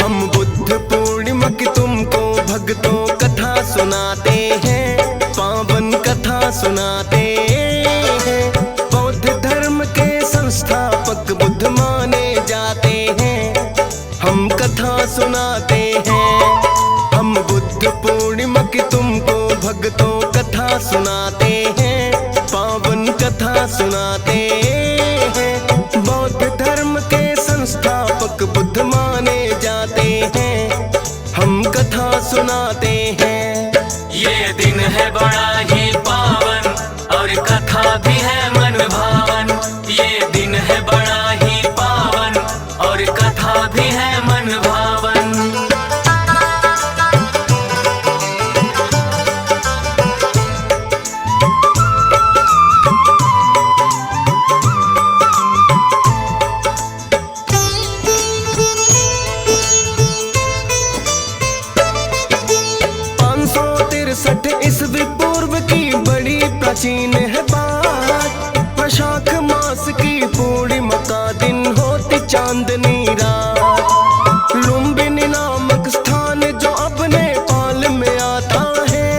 हम बुद्ध पूर्णिमा की तुमको भक्तों कथा सुनाते हैं, पावन कथा सुनाते हैं। बौद्ध धर्म के संस्थापक बुद्ध माने जाते हैं, हम कथा सुनाते हैं। हम बुद्ध पूर्णिमा की तुमको भक्तों कथा सुनाते हैं, पावन कथा सुनाते हैं। बौद्ध धर्म के संस्थापक बुद्ध माने जाते हैं, हम कथा सुनाते हैं। ये दिन है बड़ा ही पावन और कथा भी है मन भावन। ये दिन है बड़ा ही पावन और कथा भी है मन भावन। 563 ईस्वी पूर्व की बड़ी प्राचीन है बात। वैशाख मास की पूर्णिमा का दिन होती चांदनी रात। लुम्बिनी नामक स्थान जो अब नेपाल में आता है,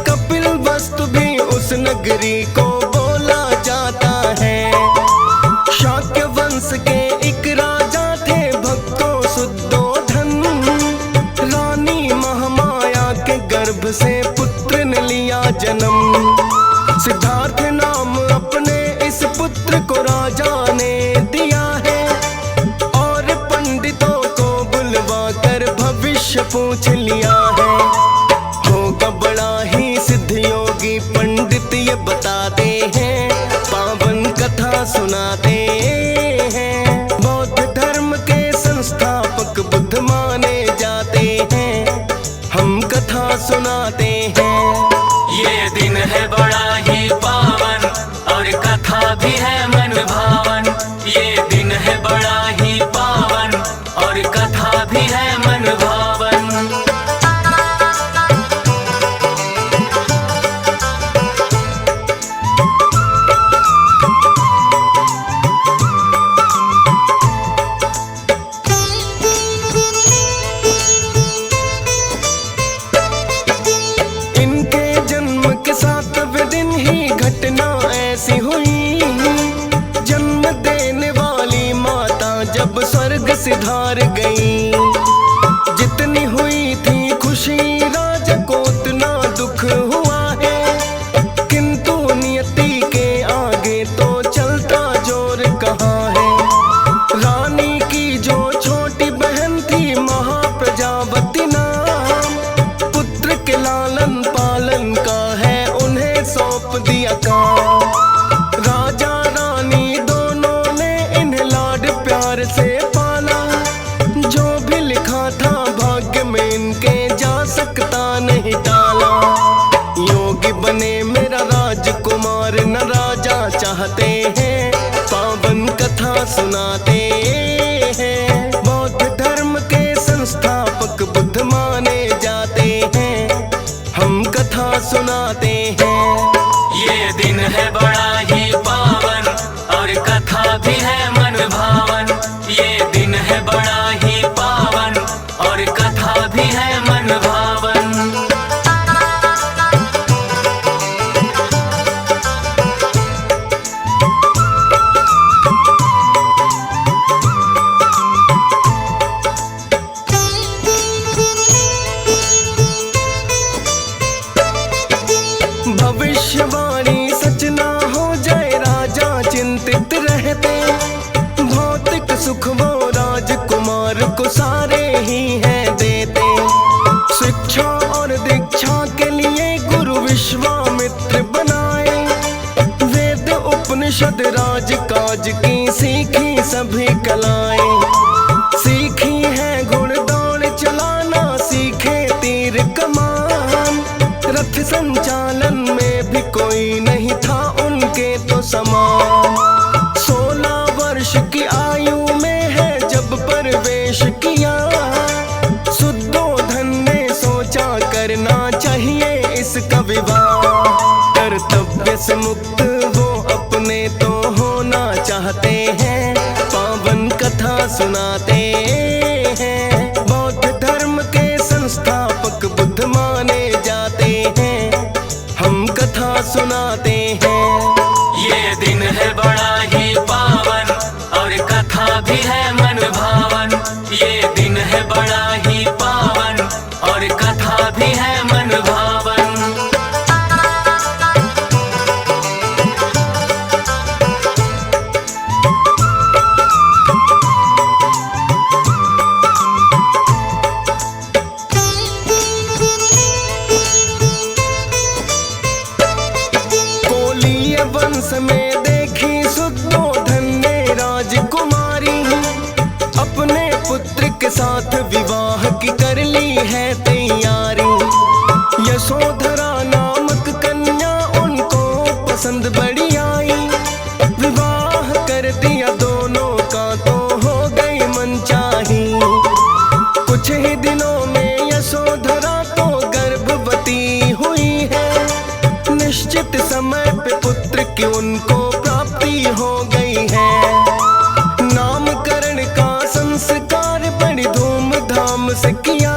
कपिल वस्तु भी उस नगरी को बोला जाता है। शाक्य वंश के एक राजा थे भक्तों शुद्धोधन। रानी महामाया के गर्भ से पुत्र ने लिया जन्म। सिद्धार्थ नाम अपने इस पुत्र को राजा ने दिया है, और पंडितों को बुलवा कर भविष्य पूछ लिया है। होगा बड़ा ही सिद्ध योगी पंडित ये बताते हैं, पावन कथा सुनाते हैं। बौद्ध धर्म के संस्थापक बुद्ध माने जाते हैं, हम कथा सुनाते हैं। ये दिन है बड़ा ही पावन और कथा भी है मन भावन। ये दिन है बड़ा ही पावन और कथा भी है मन भावन। सातवें दिन ही घटना ऐसी हुई। जन्म देने वाली माता जब स्वर्ग सिधार गई। जितनी हुई थी खुशी राजा को उतना दुख हुआ है, किंतु नियति के आगे तो चलता जोर कहाँ है। रानी की जो छोटी बहन थी महाप्रजावती नाम, पुत्र के लालन पालन का है सौंप दिया काम। राजा रानी दोनों ने इन्हें लाड प्यार से पाला। जो भी लिखा था भाग्य में इनके जा सकता नहीं टाला। योगी बने मेरा राजकुमार न राजा चाहते हैं, पावन कथा सुनाते हैं। बौद्ध धर्म के संस्थापक बुद्ध माने जाते हैं, हम कथा सुनाते हैं। ये दिन है बड़ा ही पावन और कथा भी है मन भावन। ये दिन है बड़ा ही पावन और कथा भी है मन भावन। भविष्यवाणी सच ना हो जाए राजा चिंतित रहते। भौतिक सुख वो राजकुमार को सारे ही हैं देते। शिक्षा और दीक्षा के लिए गुरु विश्वामित्र बनाए। वेद उपनिषद राजकाज की सीखी सभी कलाएं। सीखी है घुड़दौड़ चलाना, सीखे तीर कमान। रथ संचालन में भी कोई नहीं था उनके तो समान। 16 वर्ष की आयु में है जब प्रवेश किया। शुद्धोधन ने सोचा करना चाहिए इसका विवाह। कर्तव्य से मुक्त वो अपने तो होना चाहते हैं, पावन कथा सुनाते हैं। कथा भी है मन भावन। ये दिन है बड़ा ही पावन और कथा भी है मन भावन। वंश में देखी शुद्धोधन ने राजकुमारी, अपने पुत्र के साथ विवाह की कर ली है तैयारी। यशोधरा नामक कन्या उनको पसंद बड़ी आई, विवाह कर दिया दोनों का तो हो गई मनचाही। कुछ ही दिनों में यशोधरा तो गर्भवती हुई है, निश्चित समय पे पुत्र की उनको प्राप्ति हो गई है। नामकरण का संस्कार बड़ी धूमधाम से किया,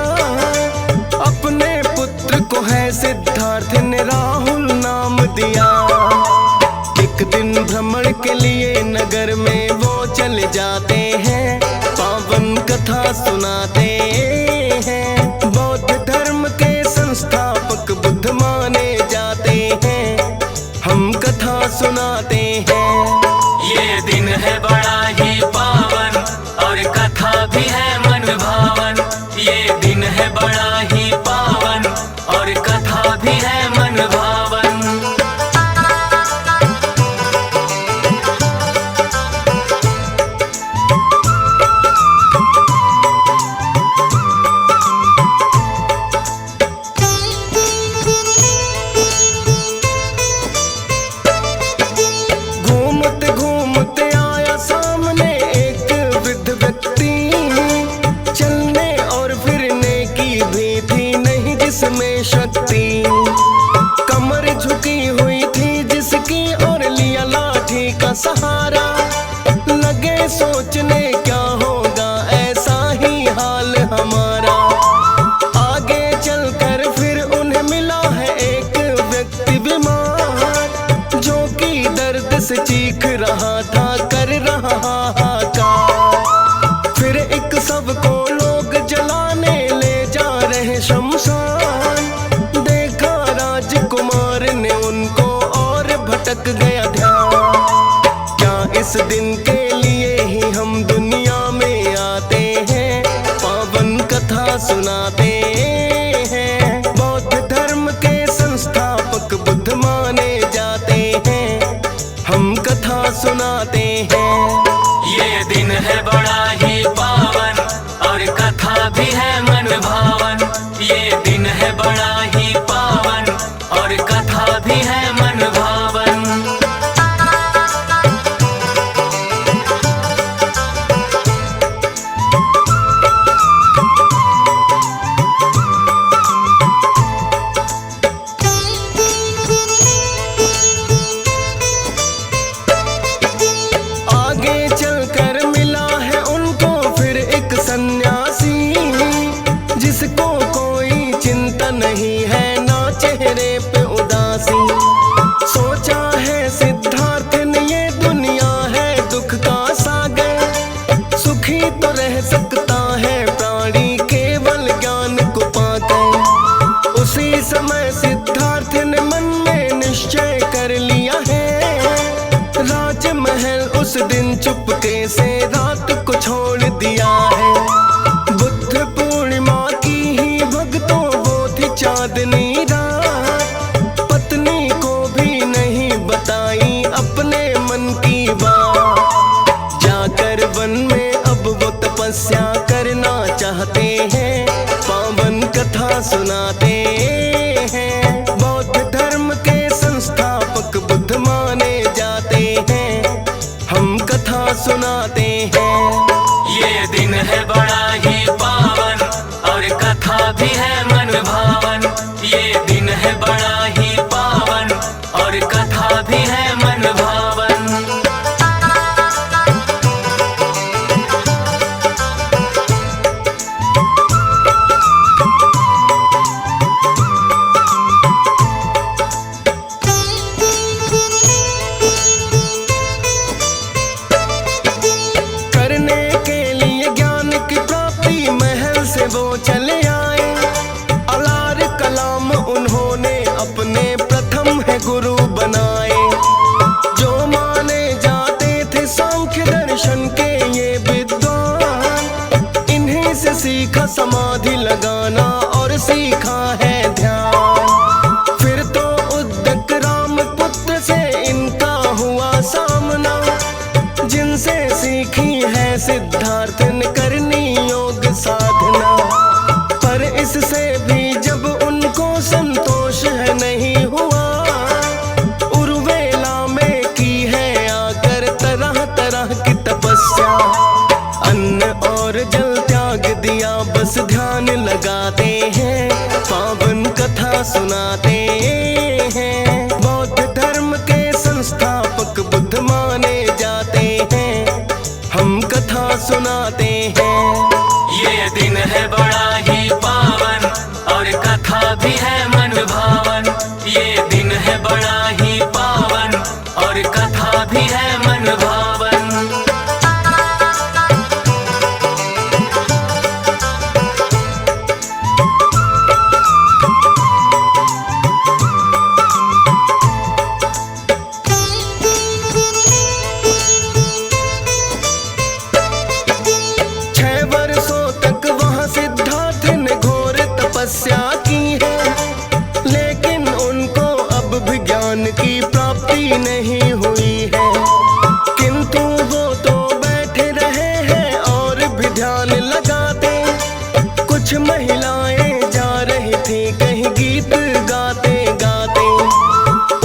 अपने पुत्र को है सिद्धार्थ ने राहुल नाम दिया। एक दिन भ्रमण के लिए नगर में वो चले जाते हैं, पावन कथा सुनाते हैं। बौद्ध धर्म के संस्थापक बुद्ध माने जाते हैं, हम कथा सुनाते हैं। ये दिन है बड़ा ही पावन और कथा भी है मन भावन। ये दिन है बड़ा ही पावन और कथा भी है मन भावन। में शक्ति कमर झुकी हुई थी जिसकी, और लिया लाठी का सहारा। लगे सोचने क्या होगा ऐसा ही हाल हमारा। आगे चलकर फिर उन्हें मिला है एक व्यक्ति बीमार, जो कि दर्द से चीख रहा था, कर रहा हाहाकार। फिर एक सबको लोग जलाने ले जा रहे शमशान, भटक गया ध्यान। क्या इस दिन के लिए ही हम दुनिया में आते हैं, पावन कथा सुनाते हैं। बौद्ध धर्म के संस्थापक बुद्ध माने जाते हैं, हम कथा सुनाते हैं। ये दिन है बड़ा ही पावन और कथा भी है मन भावन। ये दिन है बड़ा ही पावन और कथा भी है मन भावन। जिसको कोई चिंता नहीं है, ना चेहरे पे उदासी। सोचा है सिद्धार्थ ने ये दुनिया है दुख का सागर, सुखी तो रह सकता है प्राणी केवल ज्ञान को पाकर। उसी समय सिद्धार्थ ने मन में निश्चय कर लिया है, राजमहल उस दिन चुपके से रात को छोड़ दिया है। बुद्ध पूर्णिमा की ही भक्तों वो थी चांदनी रात, पत्नी को भी नहीं बताई अपने मन की बात। जाकर वन में अब वो तपस्या करना चाहते हैं, पावन कथा सुनाते हैं। बौद्ध धर्म के संस्थापक बुद्ध माने जाते हैं, हम कथा सुनाते हैं। ये दिन है बड़ा ही पावन और कथा भी है मन भावन। ये दिन है बड़ा ही पावन और कथा भी है मन भावन। वो चले आए। अलार कलाम उन्होंने अपने प्रथम है गुरु बनाए। जो माने जाते थे सांख्य दर्शन के ये विद्वान, इन्हीं से सीखा समाधि लगाना और सीखा है ध्यान। फिर तो उद्दक राम पुत्र से इनका हुआ सामना, जिनसे सीखी है सिद्धार्थ ने करनी योग साधना। पर इससे भी जब उनको संतोष है नहीं हुआ, उर्वेला में की है आकर तरह तरह की तपस्या। अन्न और जल त्याग दिया, बस ध्यान लगाते हैं, पावन कथा सुनाते हैं। बौद्ध धर्म के संस्थापक बुद्ध माने जाते हैं, हम कथा सुनाते हैं। ये दिन है बड़ा ही पावन और कथा भी है मन भावन। ये दिन है बड़ा ही पावन और कथा भी है मन भावन। तपस्या की है, लेकिन उनको अब भी ज्ञान की प्राप्ति नहीं हुई है। किंतु वो तो बैठे रहे हैं और भी ध्यान लगाते। कुछ महिलाएं जा रही थी कहीं गीत गाते गाते।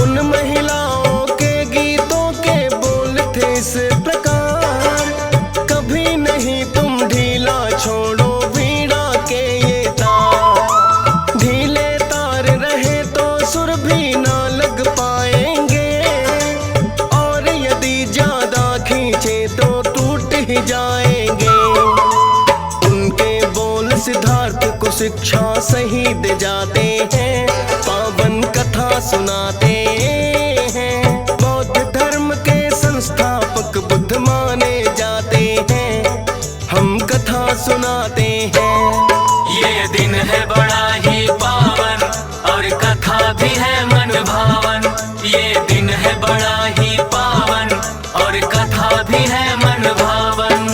उन महिलाओं के गीतों के बोल थे इस प्रकार, कभी नहीं तुम ढीला छोड़ो वीणा के ये तार। ढीले तार रहे तो सुर भी ना लग पाएंगे, और यदि ज्यादा खींचे तो टूट ही जाएंगे। उनके बोल सिद्धार्थ को शिक्षा सही दे जाते हैं, पावन कथा सुनाते हैं। बौद्ध धर्म के संस्थापक बुद्ध माने जाते हैं, हम कथा सुनाते हैं। ये दिन है बड़ा ही पावन और कथा भी है मन भावन। ये दिन है बड़ा ही पावन और कथा भी है मन भावन।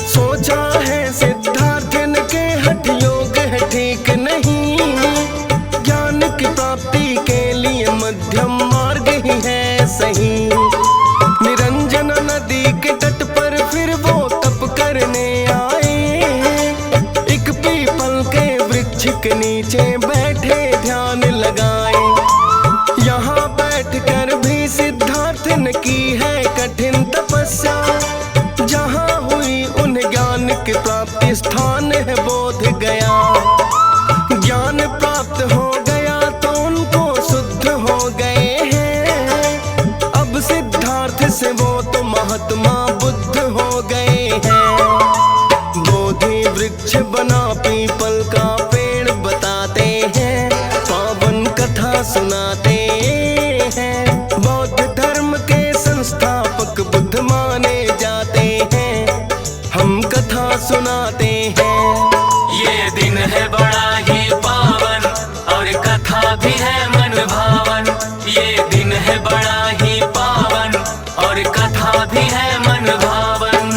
सोचा है सिद्धार्थ के हठ योग है ठीक नहीं, ज्ञान की प्राप्ति के लिए मध्यम मार्ग ही है सही। निरंजन नदी के तट पर फिर वो तप करने आए। एक पीपल के वृक्ष के नीचे बैठे ध्यान लगाए। यहाँ बैठकर भी सिद्धार्थ ने की है कठिन तपस्या। जहाँ हुई उन्हें ज्ञान की प्राप्ति, स्थान है बोध गया। ज्ञान प्राप्त हो गया तो उनको शुद्ध हो गए हैं। अब सिद्धार्थ से वो तो महात्मा बुद्ध हो गए हैं। बोधि वृक्ष बना पीपल का पेड़ बताते हैं, पावन कथा सुनाते हैं। बौद्ध धर्म के संस्थापक बुद्ध माने जाते हैं, हम कथा सुनाते हैं। ये दिन है बड़ा ही पावन और कथा भी है मन भावन। ये दिन है बड़ा ही पावन और कथा भी है मन भावन।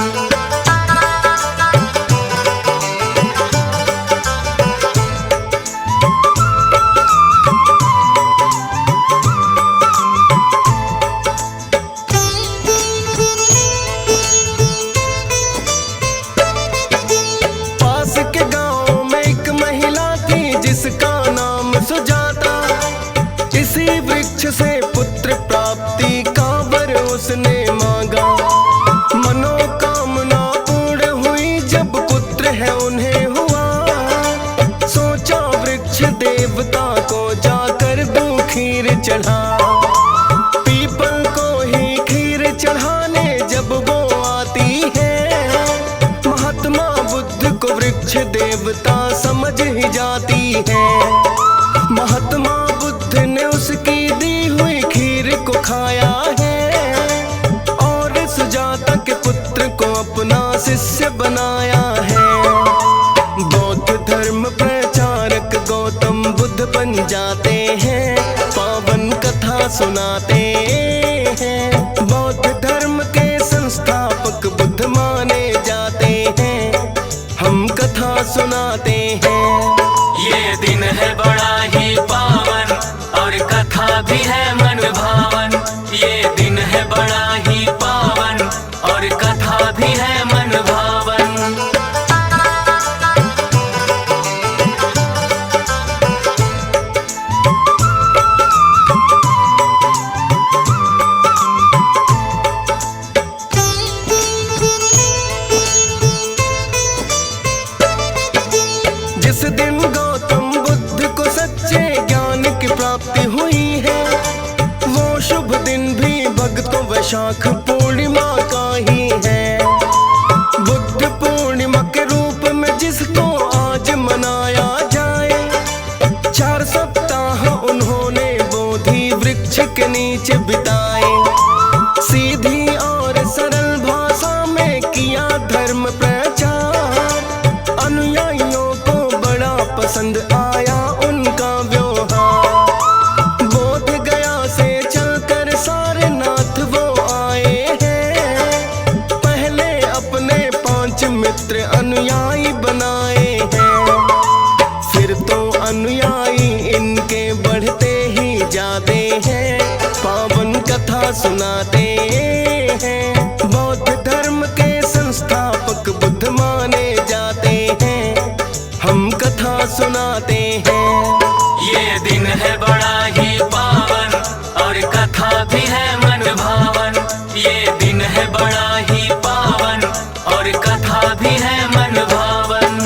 पास के गांव में एक महिला थी जिसका नाम सुजाता। इसी वृक्ष से पुत्र प्राप्ति का वर उसने मांगा। कुछ देवता समझ ही जाती है। महात्मा बुद्ध ने उसकी दी हुई खीर को खाया है और सुजाता के पुत्र को अपना शिष्य बनाया है। बौद्ध धर्म प्रचारक गौतम बुद्ध बन जाते हैं, पावन कथा सुनाते हैं। बौद्ध धर्म के संस्थापक बुद्ध माने जाते हैं, हम कथा सुनाते हैं। ये दिन है बड़ा ही पावन और कथा भी है मन भावन। ये दिन है बड़ा ही पावन और कथा भी है मन भावन। जिस दिन गौतम बुद्ध को सच्चे ज्ञान की प्राप्ति हुई है, वो शुभ दिन भी भक्तों वैशाख पूर्णिमा का ही है। बुद्ध पूर्णिमा के रूप में जिसको आज मनाया जाए, 4 सप्ताह उन्होंने बोधि वृक्ष के नीचे बिताए। सीधी और सरल भाषा में किया धर्म प्रचार, अनुयायियों को बड़ा पसंद आया उनका व्यवहार। बोध गया से चलकर सारनाथ वो आए हैं, पहले अपने 5 मित्र अनुयायी बनाए हैं। फिर तो अनुयायी इनके बढ़ते ही जाते हैं, पावन कथा सुनाते हैं। बौद्ध धर्म के संस्थापक बुद्ध माने जाते हैं, हम कथा सुनाते हैं। ये दिन है बड़ा ही पावन और कथा भी है मन भावन। ये दिन है बड़ा ही पावन और कथा भी है मन भावन।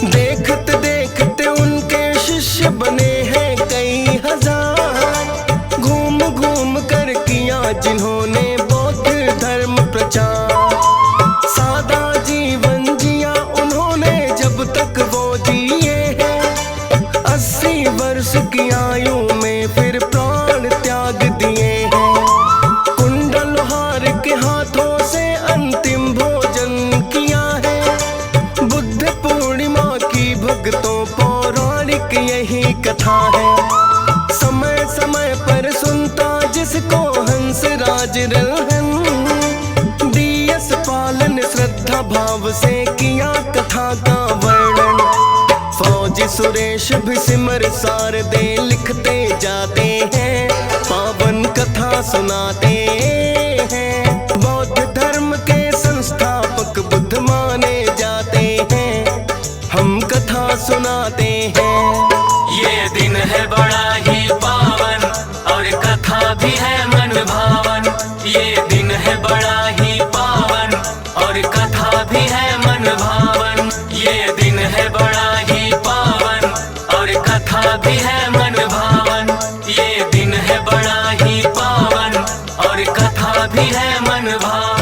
देखते देखते उनके शिष्य बने हैं कई हजार, घूम घूम कर किया जिन्होंने बौद्ध धर्म प्रचार। सादा जीवन जिया उन्होंने जब तक वो जिए हैं, 80 वर्ष की आयु में फिर प्राण त्याग दिए हैं। कुंडल हार के हाथों से अंतिम भोजन किया है। बुद्ध पूर्णिमा की भक्तों पौराणिक यही कथा है। समय समय पर सुनता जिसको हंस राज रल्हन, दियस पालन श्रद्धा भाव से किया कथा का वर्णन। फौजी सुरेश भी सिमर सारदे लिखते जाते हैं, पावन कथा सुनाते हैं। बौद्ध धर्म के संस्थापक बुद्ध माने जाते हैं, हम कथा सुनाते हैं। ये दिन है बड़ा ही पावन और कथा भी है मन भावन। ये दिन है बड़ा ही पावन और कथा भी है मन भावन। ये दिन है बड़ा ही पावन और कथा भी है मन भावन। ये दिन है बड़ा ही पावन और कथा भी है मन भावन।